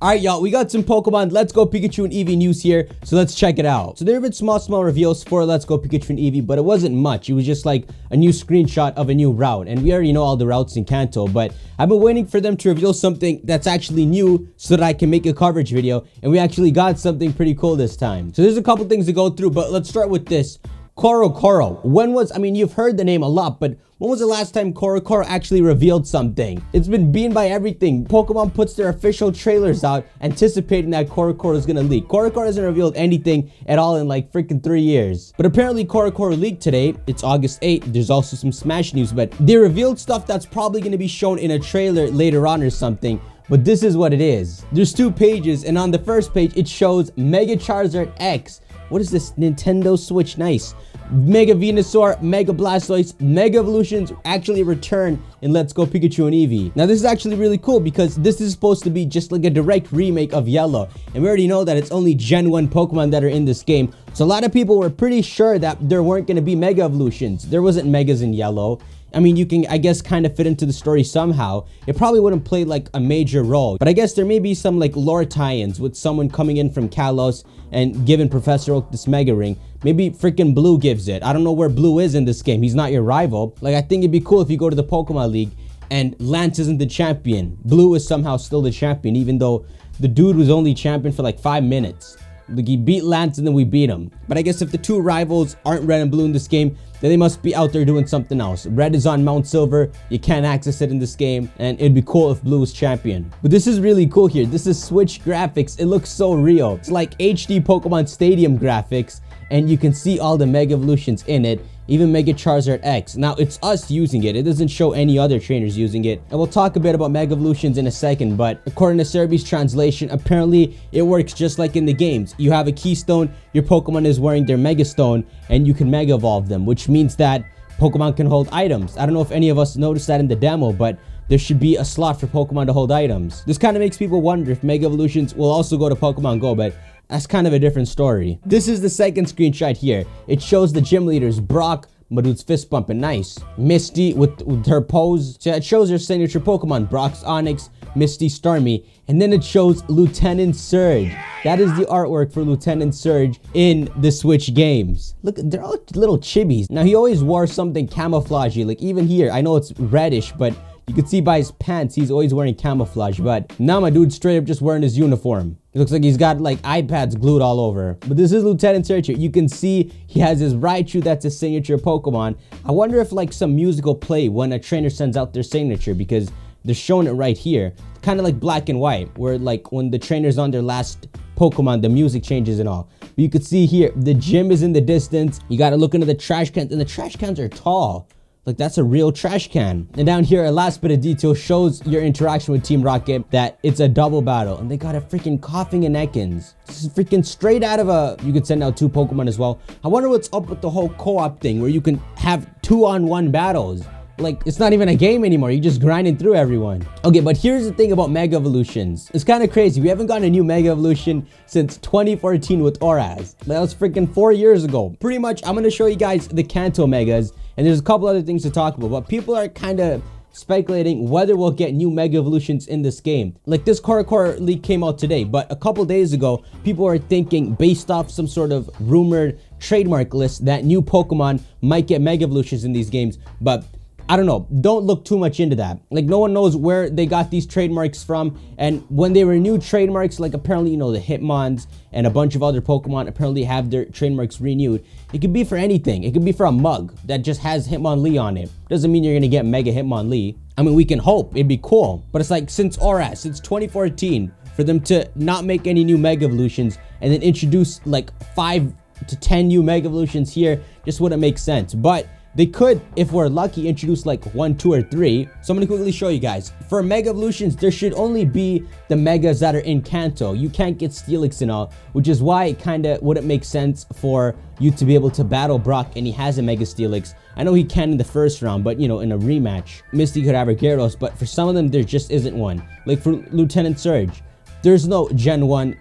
Alright, y'all, we got some Pokemon Let's Go Pikachu and Eevee news here, so let's check it out. So there have been small reveals for Let's Go Pikachu and Eevee, but it wasn't much. It was just like a new screenshot of a new route, and we already know all the routes in Kanto, but I've been waiting for them to reveal something that's actually new so that I can make a coverage video, and we actually got something pretty cool this time. So there's a couple things to go through, but let's start with this. Korokoro. I mean, you've heard the name a lot, but when was the last time Korokoro actually revealed something? It's been beaten by everything. Pokemon puts their official trailers out anticipating that Korokoro is gonna leak. Korokoro hasn't revealed anything at all in like freaking 3 years. But apparently Korokoro leaked today. It's August 8th. There's also some Smash news, but they revealed stuff that's probably gonna be shown in a trailer later on or something. But this is what it is. There's 2 pages, and on the first page, it shows Mega Charizard X. What is this? Nintendo Switch? Nice. Mega Venusaur, Mega Blastoise, Mega Evolutions actually return in Let's Go Pikachu and Eevee. Now this is actually really cool because this is supposed to be just like a direct remake of Yellow. And we already know that it's only Gen 1 Pokemon that are in this game. So a lot of people were pretty sure that there weren't going to be Mega Evolutions. There wasn't Megas in Yellow. I mean, you can, I guess, kind of fit into the story somehow. It probably wouldn't play like a major role. But I guess there may be some like lore tie-ins with someone coming in from Kalos and giving Professor Oak this Mega Ring. Maybe freaking Blue gives it. I don't know where Blue is in this game. He's not your rival. Like, I think it'd be cool if you go to the Pokemon League and Lance isn't the champion. Blue is somehow still the champion, even though the dude was only champion for like 5 minutes. Like, he beat Lance and then we beat him. But I guess if the 2 rivals aren't Red and Blue in this game, then they must be out there doing something else. Red is on Mount Silver. You can't access it in this game. And it'd be cool if Blue was champion. But this is really cool here. This is Switch graphics. It looks so real. It's like HD Pokemon Stadium graphics. And you can see all the Mega Evolutions in it. Even Mega Charizard X. Now, it's us using it. It doesn't show any other trainers using it. And we'll talk a bit about Mega Evolutions in a second. But according to Serbi's translation, apparently it works just like in the games. You have a Keystone, your Pokemon is wearing their Mega Stone, and you can Mega Evolve them, which means that Pokemon can hold items. I don't know if any of us noticed that in the demo, but there should be a slot for Pokemon to hold items. This kind of makes people wonder if Mega Evolutions will also go to Pokemon Go, but that's kind of a different story. This is the second screenshot here. It shows the gym leaders, Brock, my dude's fist bumping, nice. Misty with her pose. So it shows her signature Pokemon, Brock's Onix, Misty, Starmie. And then it shows Lieutenant Surge. That is the artwork for Lieutenant Surge in the Switch games. Look, they're all little chibis. Now, he always wore something camouflagey. Like, even here, I know it's reddish, but you can see by his pants, he's always wearing camouflage. But now my dude's straight up just wearing his uniform. It looks like he's got like iPads glued all over. But this is Lieutenant Surge here. You can see he has his Raichu, that's his signature Pokemon. I wonder if like some music will play when a trainer sends out their signature, because they're showing it right here. Kind of like Black and White, where like when the trainer's on their last Pokemon, the music changes and all. But you can see here, the gym is in the distance. You got to look into the trash cans, and the trash cans are tall. Like, that's a real trash can. And down here, a last bit of detail shows your interaction with Team Rocket, that it's a double battle. And they got a freaking Coughing and Ekans. This is freaking straight out of a... You could send out 2 Pokemon as well. I wonder what's up with the whole co-op thing, where you can have 2-on-1 battles. Like, it's not even a game anymore. You're just grinding through everyone. Okay, but here's the thing about Mega Evolutions. It's kind of crazy. We haven't gotten a new Mega Evolution since 2014 with Oraz. That was freaking 4 years ago. Pretty much, I'm going to show you guys the Kanto Megas. And there's a couple other things to talk about. But people are kind of speculating whether we'll get new Mega Evolutions in this game. Like, this Korokoro leak came out today. But a couple days ago, people were thinking, based off some sort of rumored trademark list, that new Pokemon might get Mega Evolutions in these games. But I don't know. Don't look too much into that. Like, no one knows where they got these trademarks from. And when they renew trademarks, like apparently, you know, the Hitmons and a bunch of other Pokemon apparently have their trademarks renewed. It could be for anything. It could be for a mug that just has Hitmonlee on it. Doesn't mean you're going to get Mega Hitmonlee. I mean, we can hope. It'd be cool. But it's like, since Oraz, since 2014, for them to not make any new Mega Evolutions and then introduce like 5 to 10 new Mega Evolutions here just wouldn't make sense. But they could, if we're lucky, introduce like 1, 2, or 3. So I'm going to quickly show you guys. For Mega Evolutions, there should only be the Megas that are in Kanto. You can't get Steelix and all, which is why it kind of wouldn't make sense for you to be able to battle Brock and he has a Mega Steelix. I know he can in the first round, but you know, in a rematch, Misty could have her Gyarados, but for some of them, there just isn't one. Like for Lieutenant Surge, there's no Gen 1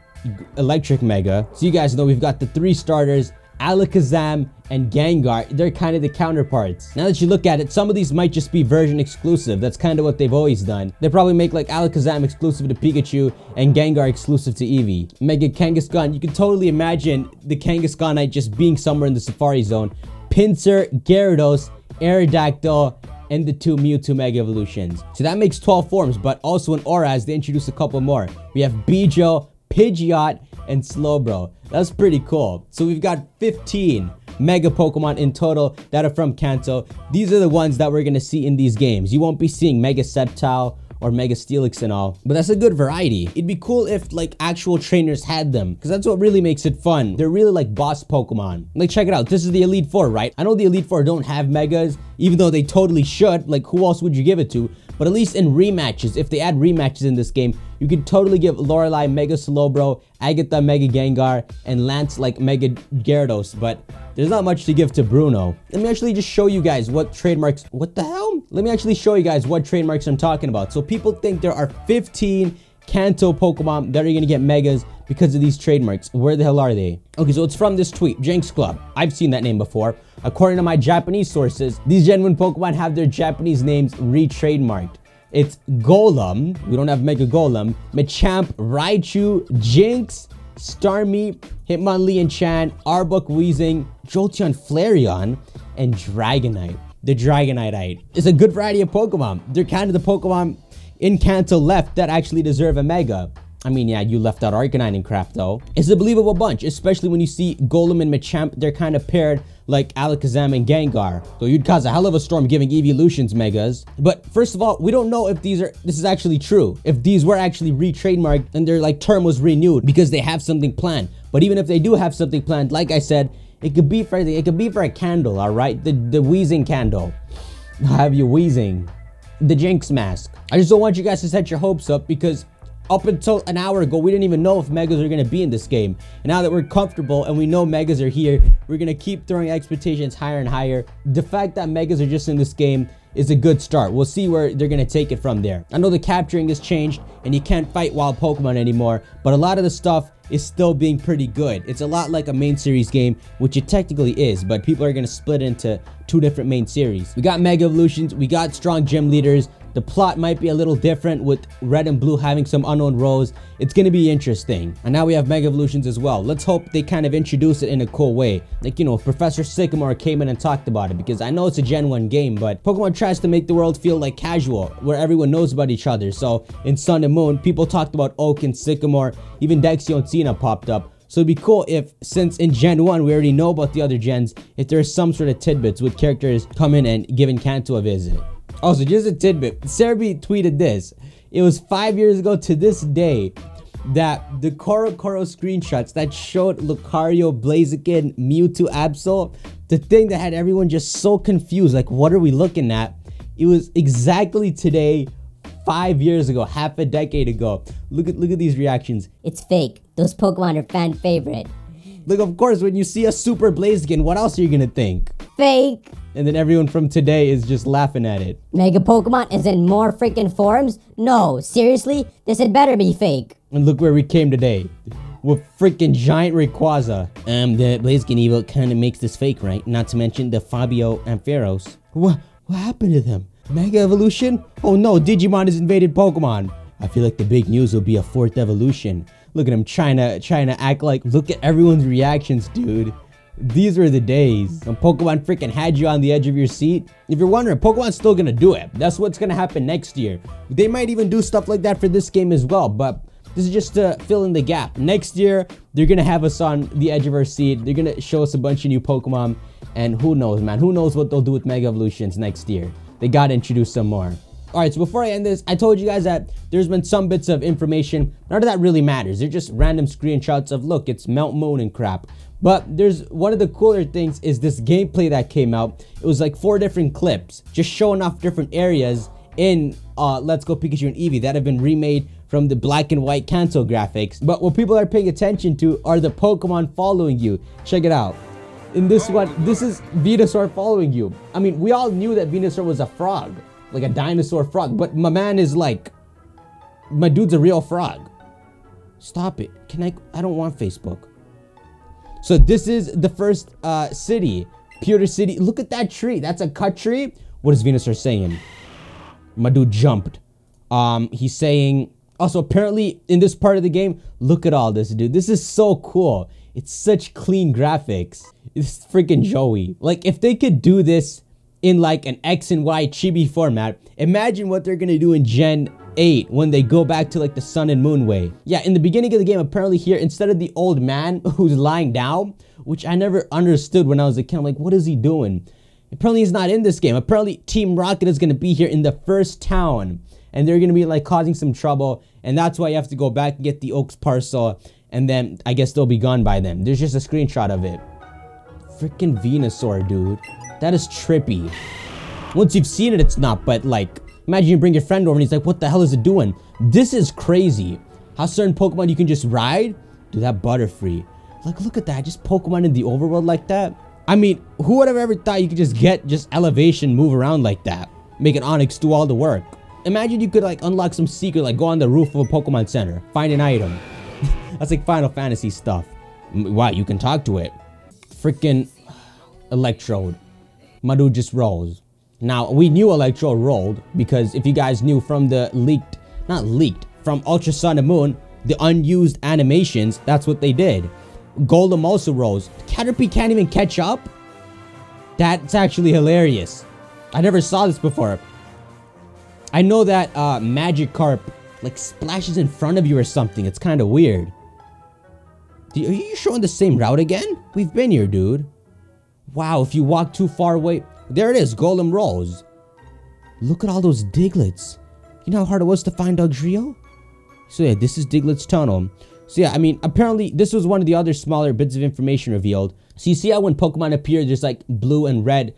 Electric Mega. So you guys know we've got the 3 starters Alakazam and Gengar, they're kind of the counterparts. Now that you look at it, some of these might just be version exclusive. That's kind of what they've always done. They probably make like Alakazam exclusive to Pikachu and Gengar exclusive to Eevee. Mega Kangaskhan, you can totally imagine the Kangaskhanite just being somewhere in the Safari Zone. Pinsir, Gyarados, Aerodactyl, and the 2 Mewtwo Mega Evolutions. So that makes 12 forms, but also in Auras, they introduced a couple more. We have Bijo, Pidgeot, and Slowbro. That's pretty cool. So we've got 15 Mega Pokemon in total that are from Kanto. These are the ones that we're gonna see in these games. You won't be seeing Mega Sceptile or Mega Steelix and all, but that's a good variety. It'd be cool if like actual trainers had them, because that's what really makes it fun. They're really like boss Pokemon. Like, check it out. This is the Elite Four, right? I know the Elite Four don't have Megas, even though they totally should. Like, who else would you give it to? But at least in rematches, if they add rematches in this game, you could totally give Lorelei Mega Slowbro, Agatha Mega Gengar, and Lance like Mega Gyarados, but there's not much to give to Bruno. Let me actually just show you guys what trademarks... What the hell? Let me actually show you guys what trademarks I'm talking about. So people think there are 15 Kanto Pokemon that are gonna get Megas because of these trademarks. Where the hell are they? Okay, so it's from this tweet, Jenks Club. I've seen that name before. According to my Japanese sources, these genuine Pokemon have their Japanese names re-trademarked. It's Golem, we don't have Mega Golem, Machamp, Raichu, Jinx, Starmie, Hitmonlee and Chan, Arbok, Weezing, Jolteon, Flareon, and Dragonite. The Dragonite is a good variety of Pokemon. They're kind of the Pokemon in Kanto left that actually deserve a Mega. I mean, yeah, you left out Arcanine and crap though. It's a believable bunch, especially when you see Golem and Machamp. They're kind of paired like Alakazam and Gengar. So you'd cause a hell of a storm giving Evolutions Megas. But first of all, we don't know if this is actually true. If these were actually re-trademarked and their like term was renewed because they have something planned. But even if they do have something planned, like I said, it could be for anything. It could be for a candle, all right? The Weezing candle. I'll have you wheezing. The Jinx mask. I just don't want you guys to set your hopes up, because up until an hour ago, we didn't even know if Megas are going to be in this game. And now that we're comfortable and we know Megas are here, we're going to keep throwing expectations higher and higher. The fact that Megas are just in this game is a good start. We'll see where they're going to take it from there. I know the capturing has changed and you can't fight wild Pokemon anymore, but a lot of the stuff is still being pretty good. It's a lot like a main series game, which it technically is, but people are going to split into 2 different main series. We got Mega Evolutions, we got strong gym leaders. The plot might be a little different with Red and Blue having some unknown roles. It's going to be interesting. And now we have Mega Evolutions as well. Let's hope they kind of introduce it in a cool way. Like, you know, if Professor Sycamore came in and talked about it, because I know it's a Gen 1 game, but Pokemon tries to make the world feel like casual, where everyone knows about each other. So in Sun and Moon, people talked about Oak and Sycamore, even Dexio and Cena popped up. So it'd be cool if, since in Gen 1 we already know about the other gens, if there's some sort of tidbits with characters coming and giving Kanto a visit. Also, just a tidbit, Serbi tweeted this. It was 5 years ago to this day that the Koro screenshots that showed Lucario, Blaziken, Mewtwo, Absol, the thing that had everyone just so confused, like, what are we looking at? It was exactly today, 5 years ago, half a decade ago. Look at these reactions. It's fake. Those Pokemon are fan favorite. Look, of course, when you see a Super Blaziken, what else are you gonna think? Fake. And then everyone from today is just laughing at it. Mega Pokemon is in more freaking forms? No, seriously? This had better be fake. And look where we came today. With freaking giant Rayquaza. The Blaziken Evo kind of makes this fake, right? Not to mention the Fabio Ampharos. What happened to them? Mega Evolution? Oh no, Digimon has invaded Pokemon. I feel like the big news will be a 4th evolution. Look at him trying to act like, look at everyone's reactions, dude. These were the days when Pokemon freaking had you on the edge of your seat. If you're wondering, Pokemon's still gonna do it. That's what's gonna happen next year. They might even do stuff like that for this game as well, but this is just to fill in the gap. Next year, they're gonna have us on the edge of our seat. They're gonna show us a bunch of new Pokemon, and who knows, man? Who knows what they'll do with Mega Evolutions next year? They gotta introduce some more. Alright, so before I end this, I told you guys that there's been some bits of information. None of that really matters. They're just random screenshots of, look, it's Mount Moon and crap. But there's one of the cooler things is this gameplay that came out. It was like 4 different clips just showing off different areas in Let's Go Pikachu and Eevee that have been remade from the black and white Kanto graphics. But what people are paying attention to are the Pokemon following you. Check it out. In this one, this is Venusaur following you. I mean, we all knew that Venusaur was a frog, like a dinosaur frog, but my man is like, my dude's a real frog. Stop it. I don't want Facebook. So this is the first city, Pewter City. Look at that tree. That's a cut tree. What is Venusaur saying? My dude jumped. He's saying, also apparently in this part of the game, look at all this, dude. This is so cool. It's such clean graphics. It's freaking Joey. Like, if they could do this in like an X and Y chibi format, imagine what they're gonna do in Gen 8 when they go back to like the Sun and Moon way. Yeah, in the beginning of the game, apparently here, instead of the old man who's lying down, which I never understood when I was a kid, I'm like, what is he doing? Apparently he's not in this game. Apparently Team Rocket is gonna be here in the first town, and they're gonna be like causing some trouble, and that's why you have to go back and get the Oaks parcel, and then I guess they'll be gone by then. There's just a screenshot of it. Freaking Venusaur, dude. That is trippy. Once you've seen it, it's not, but like, imagine you bring your friend over and he's like, what the hell is it doing? This is crazy. How certain Pokemon you can just ride? Dude, that Butterfree. Like, look at that. Just Pokemon in the overworld like that. I mean, who would have ever thought you could just get just elevation, move around like that? Make an Onix do all the work. Imagine you could like unlock some secret, like go on the roof of a Pokemon Center, find an item. That's like Final Fantasy stuff. Wow, you can talk to it. Freaking Electrode. My dude just rolls. Now, we knew Electrode rolled because if you guys knew from the from Ultra Sun and Moon, the unused animations, that's what they did. Golem also rolls. Caterpie can't even catch up? That's actually hilarious. I never saw this before. I know that Magikarp like splashes in front of you or something. It's kind of weird. Are you showing the same route again? We've been here, dude. Wow, if you walk too far away... There it is, Golem rolls. Look at all those Diglets. You know how hard it was to find Dugtrio? So yeah, this is Diglett's tunnel. So yeah, I mean, apparently this was one of the other smaller bits of information revealed. So you see how when Pokemon appear, there's like blue and red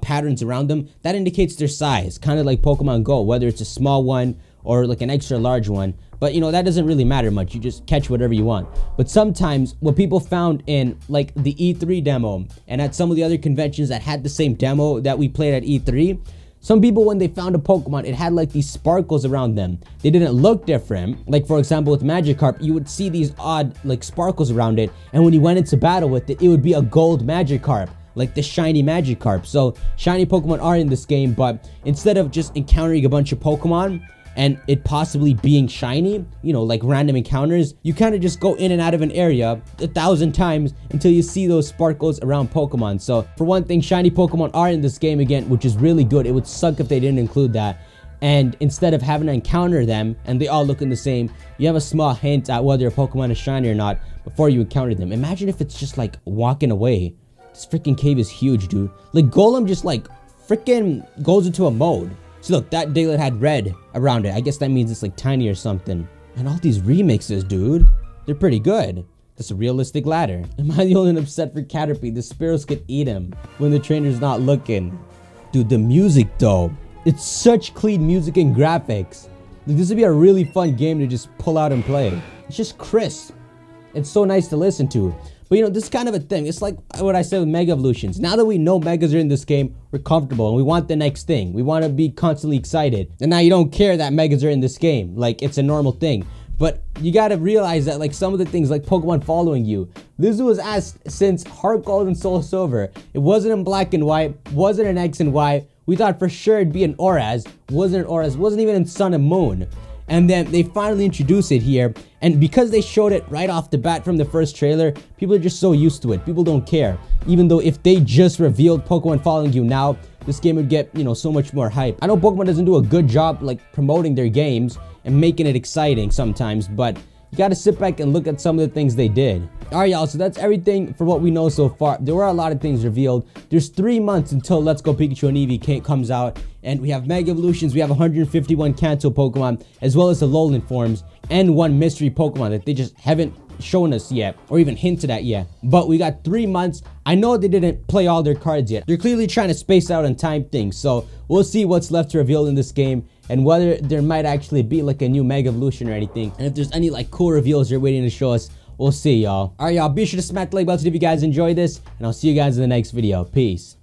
patterns around them? That indicates their size, kind of like Pokemon Go, whether it's a small one or like an extra large one. But you know, that doesn't really matter much. You just catch whatever you want. But sometimes what people found in like the E3 demo and at some of the other conventions that had the same demo that we played at E3, some people, when they found a Pokemon, it had like these sparkles around them. They didn't look different. Like for example, with Magikarp, you would see these odd like sparkles around it. And when you went into battle with it, it would be a gold Magikarp, like the shiny Magikarp. So shiny Pokemon are in this game, but instead of just encountering a bunch of Pokemon and it possibly being shiny, you know, like random encounters, you kind of just go in and out of an area 1,000 times until you see those sparkles around Pokemon. So for one thing, shiny Pokemon are in this game again, which is really good. It would suck if they didn't include that. And instead of having to encounter them and they all looking the same, you have a small hint at whether a Pokemon is shiny or not before you encounter them. Imagine if it's just like walking away. This freaking cave is huge, dude. Like Golem just like freaking goes into a mode. See, look, that Diglett had red around it. I guess that means it's like tiny or something. And all these remixes, dude, they're pretty good. That's a realistic ladder. Am I the only one upset for Caterpie? The sparrows could eat him when the trainer's not looking. Dude, the music though. It's such clean music and graphics. Like, this would be a really fun game to just pull out and play. It's just crisp. It's so nice to listen to. But you know, this is kind of a thing. It's like what I said with Mega Evolutions. Now that we know Megas are in this game, we're comfortable and we want the next thing. We want to be constantly excited. And now you don't care that Megas are in this game. Like, it's a normal thing. But you gotta realize that like some of the things like Pokemon following you, this was asked since Heart Gold and Soul Silver. It wasn't in Black and White, wasn't in X and Y. We thought for sure it'd be in Auras, wasn't in Auras, wasn't even in Sun and Moon. And then they finally introduced it here. And because they showed it right off the bat from the first trailer, people are just so used to it. People don't care. Even though if they just revealed Pokemon following you now, this game would get, you know, so much more hype. I know Pokemon doesn't do a good job like promoting their games and making it exciting sometimes, but you gotta sit back and look at some of the things they did. Alright y'all, so that's everything for what we know so far. There were a lot of things revealed. There's 3 months until Let's Go Pikachu and Eevee comes out. And we have Mega Evolutions, we have 151 Kanto Pokemon, as well as the Alolan forms, and 1 mystery Pokemon that they just haven't shown us yet, or even hinted at yet. But we got 3 months. I know they didn't play all their cards yet. They're clearly trying to space out and time things, so we'll see what's left to reveal in this game, and whether there might actually be like a new Mega Evolution or anything. And if there's any like cool reveals they're waiting to show us, we'll see y'all. Alright y'all, be sure to smack the like button if you guys enjoyed this, and I'll see you guys in the next video. Peace.